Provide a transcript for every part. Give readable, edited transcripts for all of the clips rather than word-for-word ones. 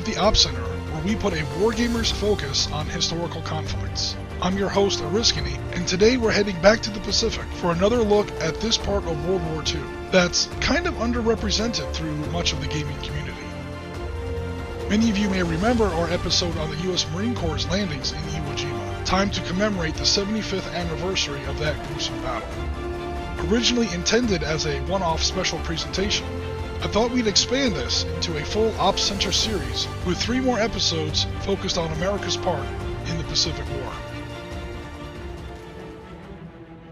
the Ops Center, where we put a wargamer's focus on historical conflicts. I'm your host, Guinea, and today we're heading back to the Pacific for another look at this part of World War II that's kind of underrepresented through much of the gaming community. Many of you may remember our episode on the US Marine Corps' landings in Iwo Jima, timed to commemorate the 75th anniversary of that gruesome battle. Originally intended as a one-off special presentation, I thought we'd expand this into a full Ops Center series with 3 more episodes focused on America's part in the Pacific War.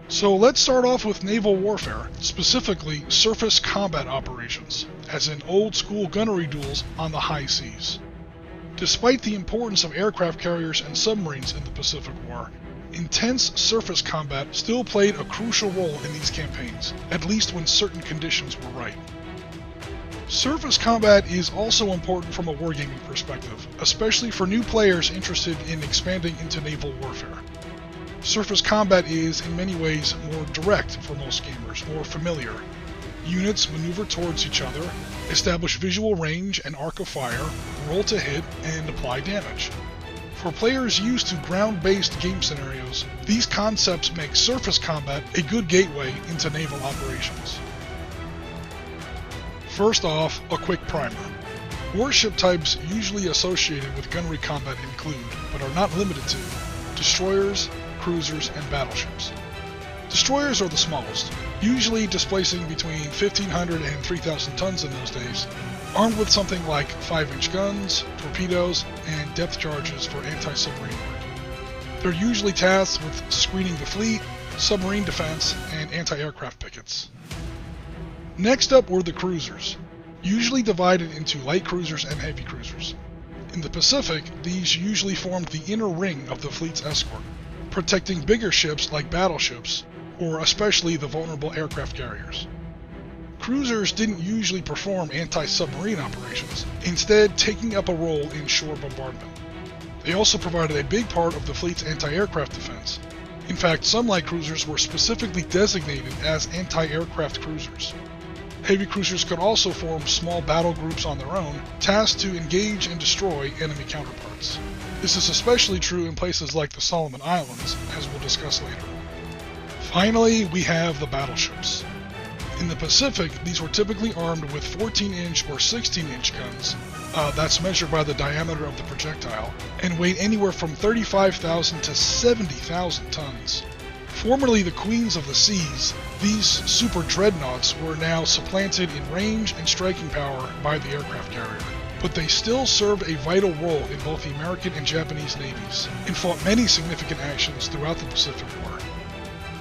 So let's start off with naval warfare, specifically surface combat operations, as in old-school gunnery duels on the high seas. Despite the importance of aircraft carriers and submarines in the Pacific War, intense surface combat still played a crucial role in these campaigns, at least when certain conditions were right. Surface combat is also important from a wargaming perspective, especially for new players interested in expanding into naval warfare. Surface combat is, in many ways, more direct for most gamers, more familiar. Units maneuver towards each other, establish visual range and arc of fire, roll to hit, and apply damage. For players used to ground-based game scenarios, these concepts make surface combat a good gateway into naval operations. First off, a quick primer. Warship types usually associated with gunnery combat include, but are not limited to, destroyers, cruisers, and battleships. Destroyers are the smallest, usually displacing between 1,500 and 3,000 tons in those days, armed with something like 5-inch guns, torpedoes, and depth charges for anti-submarine work. They're usually tasked with screening the fleet, submarine defense, and anti-aircraft pickets. Next up were the cruisers, usually divided into light cruisers and heavy cruisers. In the Pacific, these usually formed the inner ring of the fleet's escort, protecting bigger ships like battleships, or especially the vulnerable aircraft carriers. Cruisers didn't usually perform anti-submarine operations, instead taking up a role in shore bombardment. They also provided a big part of the fleet's anti-aircraft defense. In fact, some light cruisers were specifically designated as anti-aircraft cruisers. Heavy cruisers could also form small battle groups on their own, tasked to engage and destroy enemy counterparts. This is especially true in places like the Solomon Islands, as we'll discuss later. Finally, we have the battleships. In the Pacific, these were typically armed with 14-inch or 16-inch guns, that's measured by the diameter of the projectile, and weighed anywhere from 35,000 to 70,000 tons. Formerly the queens of the seas, these super dreadnoughts were now supplanted in range and striking power by the aircraft carrier. But they still served a vital role in both the American and Japanese navies, and fought many significant actions throughout the Pacific War.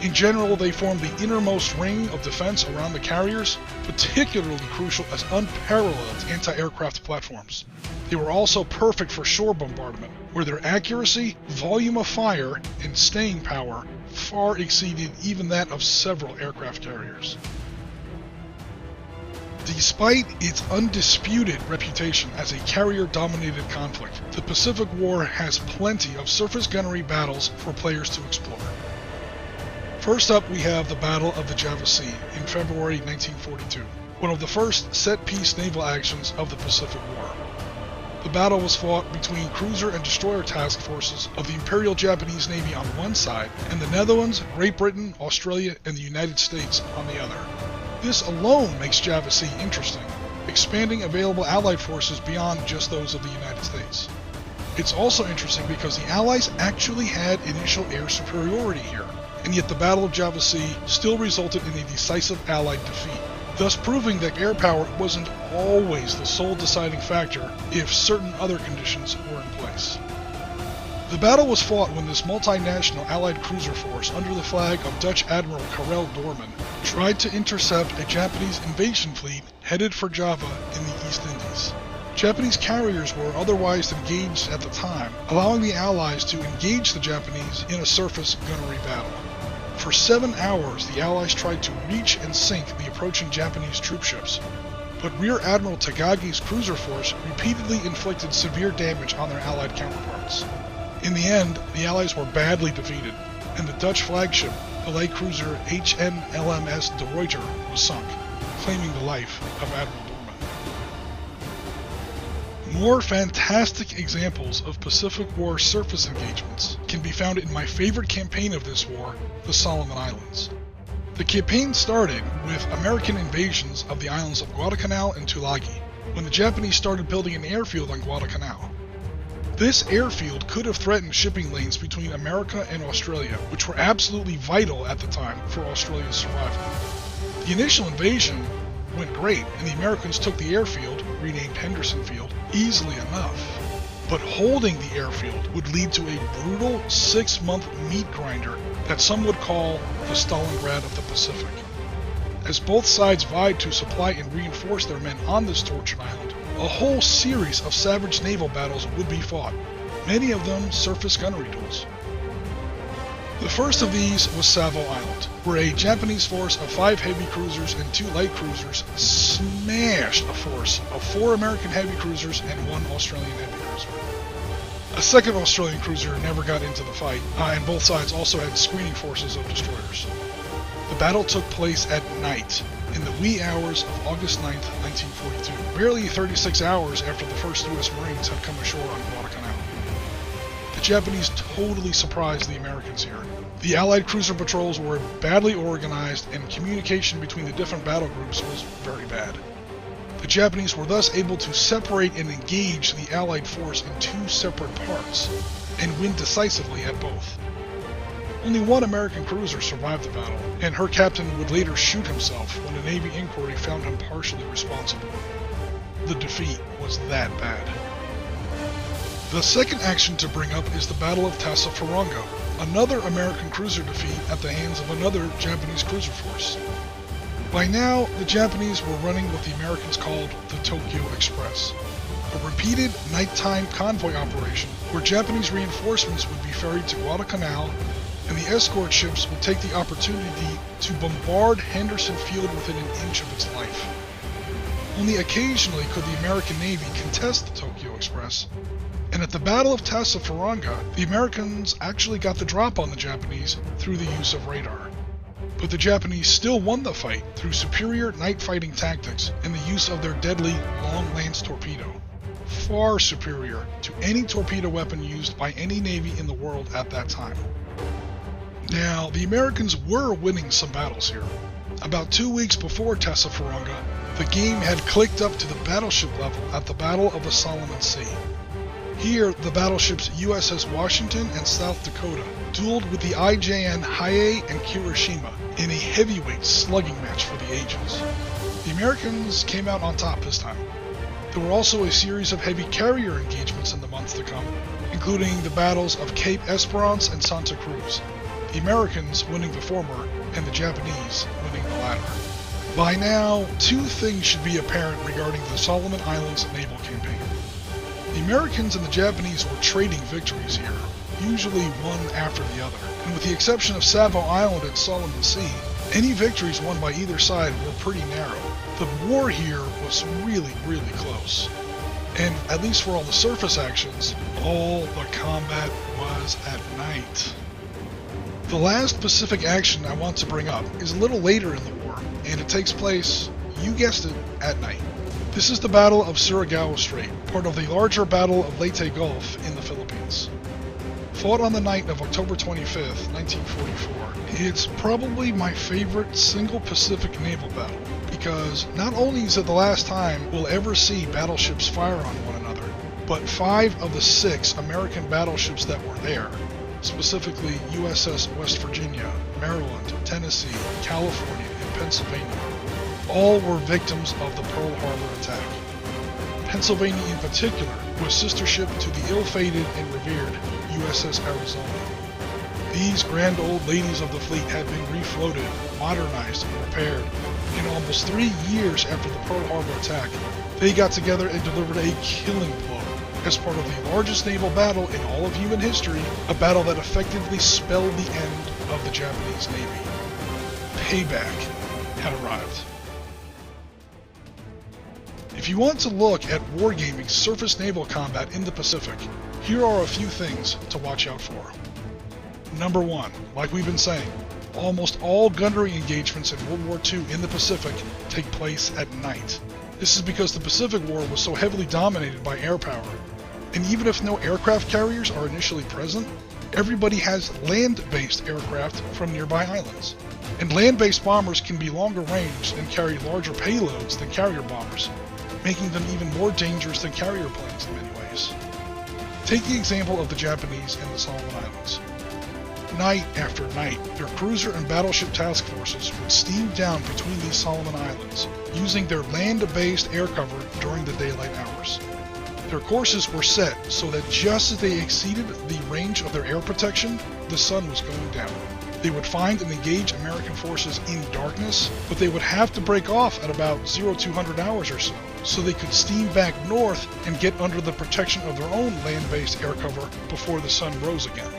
In general, they formed the innermost ring of defense around the carriers, particularly crucial as unparalleled anti-aircraft platforms. They were also perfect for shore bombardment, where their accuracy, volume of fire, and staying power far exceeded even that of several aircraft carriers. Despite its undisputed reputation as a carrier-dominated conflict, the Pacific War has plenty of surface gunnery battles for players to explore. First up, we have the Battle of the Java Sea in February 1942, one of the first set-piece naval actions of the Pacific War. The battle was fought between cruiser and destroyer task forces of the Imperial Japanese Navy on one side, and the Netherlands, Great Britain, Australia, and the United States on the other. This alone makes Java Sea interesting, expanding available Allied forces beyond just those of the United States. It's also interesting because the Allies actually had initial air superiority here, and yet the Battle of Java Sea still resulted in a decisive Allied defeat, thus proving that air power wasn't always the sole deciding factor if certain other conditions were in place. The battle was fought when this multinational Allied cruiser force under the flag of Dutch Admiral Karel Doorman tried to intercept a Japanese invasion fleet headed for Java in the East Indies. Japanese carriers were otherwise engaged at the time, allowing the Allies to engage the Japanese in a surface gunnery battle. For 7 hours, the Allies tried to reach and sink the approaching Japanese troopships, but Rear Admiral Tagagi's cruiser force repeatedly inflicted severe damage on their Allied counterparts. In the end, the Allies were badly defeated, and the Dutch flagship, the light cruiser HMLMS De Ruyter, was sunk, claiming the life of Admiral Doorman. More fantastic examples of Pacific War surface engagements can be found in my favorite campaign of this war, the Solomon Islands. The campaign started with American invasions of the islands of Guadalcanal and Tulagi, when the Japanese started building an airfield on Guadalcanal. This airfield could have threatened shipping lanes between America and Australia, which were absolutely vital at the time for Australia's survival. The initial invasion went great, and the Americans took the airfield, renamed Henderson Field, easily enough. But holding the airfield would lead to a brutal 6-month meat grinder that some would call the Stalingrad of the Pacific. As both sides vied to supply and reinforce their men on this tortured island, a whole series of savage naval battles would be fought, many of them surface gunnery duels. The first of these was SAVO Island, where a Japanese force of 5 heavy cruisers and 2 light cruisers smashed a force of 4 American heavy cruisers and 1 Australian heavy cruiser. A second Australian cruiser never got into the fight, and both sides also had screening forces of destroyers. The battle took place at night, in the wee hours of August 9, 1942, barely 36 hours after the first U.S. Marines had come ashore on Guadalcanal. The Japanese totally surprised the Americans here. The Allied cruiser patrols were badly organized, and communication between the different battle groups was very bad. The Japanese were thus able to separate and engage the Allied force in 2 separate parts, and win decisively at both. Only 1 American cruiser survived the battle, and her captain would later shoot himself when a Navy inquiry found him partially responsible. The defeat was that bad. The second action to bring up is the Battle of Tassafaronga, another American cruiser defeat at the hands of another Japanese cruiser force. By now, the Japanese were running what the Americans called the Tokyo Express, a repeated nighttime convoy operation where Japanese reinforcements would be ferried to Guadalcanal, and the escort ships would take the opportunity to bombard Henderson Field within an inch of its life. Only occasionally could the American Navy contest the Tokyo Express, and at the Battle of Tassafaronga, the Americans actually got the drop on the Japanese through the use of radar. But the Japanese still won the fight through superior night fighting tactics and the use of their deadly long lance torpedo, far superior to any torpedo weapon used by any navy in the world at that time. Now, the Americans were winning some battles here. About 2 weeks before Tassafaronga, the game had clicked up to the battleship level at the Battle of the Solomon Sea. Here, the battleships USS Washington and South Dakota dueled with the IJN Hiei and Kirishima in a heavyweight slugging match for the ages. The Americans came out on top this time. There were also a series of heavy carrier engagements in the months to come, including the battles of Cape Esperance and Santa Cruz, the Americans winning the former and the Japanese winning the latter. By now, 2 things should be apparent regarding the Solomon Islands naval campaign. The Americans and the Japanese were trading victories here, usually one after the other, and with the exception of SAVO Island and Solomon Sea, any victories won by either side were pretty narrow. The war here was really close, and at least for all the surface actions, all the combat was at night. The last Pacific action I want to bring up is a little later in the war, and it takes place, you guessed it, at night. This is the Battle of Surigao Strait, part of the larger Battle of Leyte Gulf in the Philippines. Fought on the night of October 25th, 1944, it's probably my favorite single Pacific naval battle, because not only is it the last time we'll ever see battleships fire on one another, but 5 of the 6 American battleships that were there, specifically USS West Virginia, Maryland, Tennessee, California, and Pennsylvania, all were victims of the Pearl Harbor attack. Pennsylvania in particular was sister ship to the ill-fated and revered USS Arizona. These grand old ladies of the fleet had been refloated, modernized, and repaired, and almost 3 years after the Pearl Harbor attack, they got together and delivered a killing blow as part of the largest naval battle in all of human history, a battle that effectively spelled the end of the Japanese Navy. Payback had arrived. If you want to look at Wargaming surface naval combat in the Pacific, here are a few things to watch out for. Number 1, like we've been saying, almost all gunnery engagements in World War II in the Pacific take place at night. This is because the Pacific War was so heavily dominated by air power, and even if no aircraft carriers are initially present, everybody has land-based aircraft from nearby islands. And land-based bombers can be longer range and carry larger payloads than carrier bombers, making them even more dangerous than carrier planes in many ways. Take the example of the Japanese and the Solomon Islands. Night after night, their cruiser and battleship task forces would steam down between these Solomon Islands, using their land-based air cover during the daylight hours. Their courses were set so that just as they exceeded the range of their air protection, the sun was going down. They would find and engage American forces in darkness, but they would have to break off at about 0200 hours or so they could steam back north and get under the protection of their own land-based air cover before the sun rose again.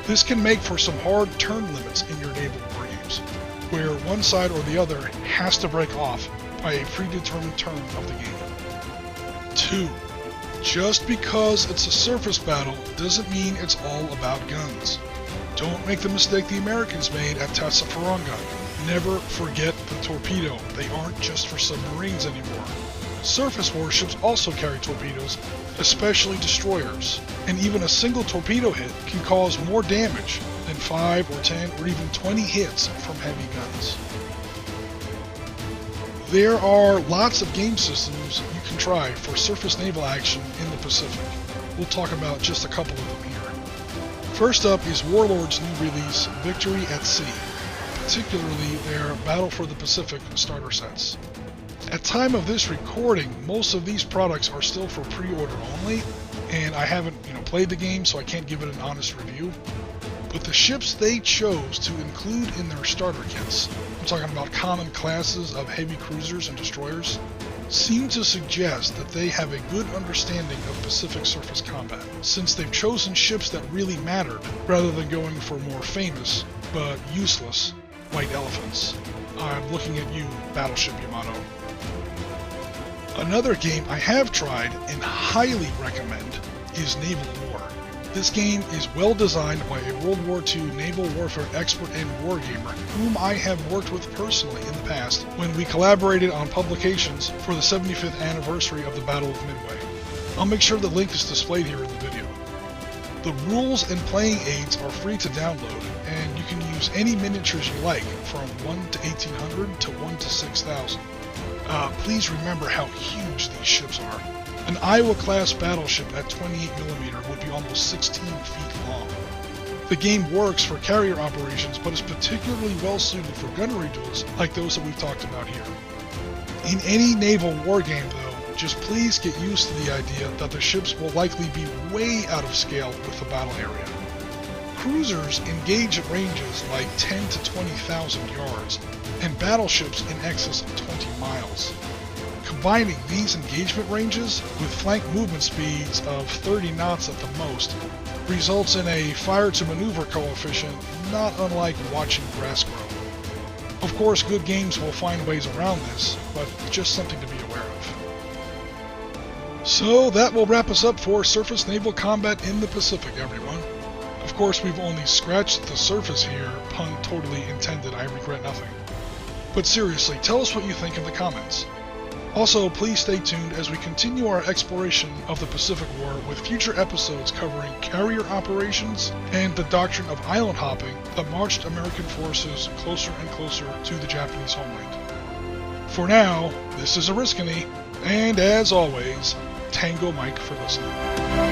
This can make for some hard turn limits in your naval war games, where one side or the other has to break off by a predetermined turn of the game. 2. Just because it's a surface battle doesn't mean it's all about guns. Don't make the mistake the Americans made at Tassafaronga. Never forget the torpedo. They aren't just for submarines anymore. Surface warships also carry torpedoes, especially destroyers, and even a single torpedo hit can cause more damage than 5 or 10 or even 20 hits from heavy guns. There are lots of game systems you can try for surface naval action in the Pacific. We'll talk about just a couple of them here. First up is Warlord's new release, Victory at Sea, particularly their Battle for the Pacific starter sets. At time of this recording, most of these products are still for pre-order only, and I haven't played the game, so I can't give it an honest review. But the ships they chose to include in their starter kits, I'm talking about common classes of heavy cruisers and destroyers, seem to suggest that they have a good understanding of Pacific surface combat, since they've chosen ships that really mattered, rather than going for more famous, but useless, white elephants. I'm looking at you, Battleship Yamato. Another game I have tried and highly recommend is Naval War. This game is well designed by a World War II naval warfare expert and wargamer whom I have worked with personally in the past when we collaborated on publications for the 75th anniversary of the Battle of Midway. I'll make sure the link is displayed here in the video. The rules and playing aids are free to download, and you can use any miniatures you like from 1 to 1800 to 1 to 6000. Please remember how huge these ships are. An Iowa-class battleship at 28mm would be almost 16 feet long. The game works for carrier operations, but is particularly well suited for gunnery duels like those that we've talked about here. In any naval war game, though, just please get used to the idea that the ships will likely be way out of scale with the battle area. Cruisers engage at ranges like 10 to 20,000 yards, and battleships in excess of 20 miles. Combining these engagement ranges with flank movement speeds of 30 knots at the most results in a fire-to-maneuver coefficient not unlike watching grass grow. Of course, good games will find ways around this, but just something to be aware of. So that will wrap us up for surface naval combat in the Pacific, everyone. Of course, we've only scratched the surface here, pun totally intended, I regret nothing. But seriously, tell us what you think in the comments. Also, please stay tuned as we continue our exploration of the Pacific War with future episodes covering carrier operations and the doctrine of island hopping that marched American forces closer and closer to the Japanese homeland. For now, this is Oriskany, and as always, Tango Mike for listening.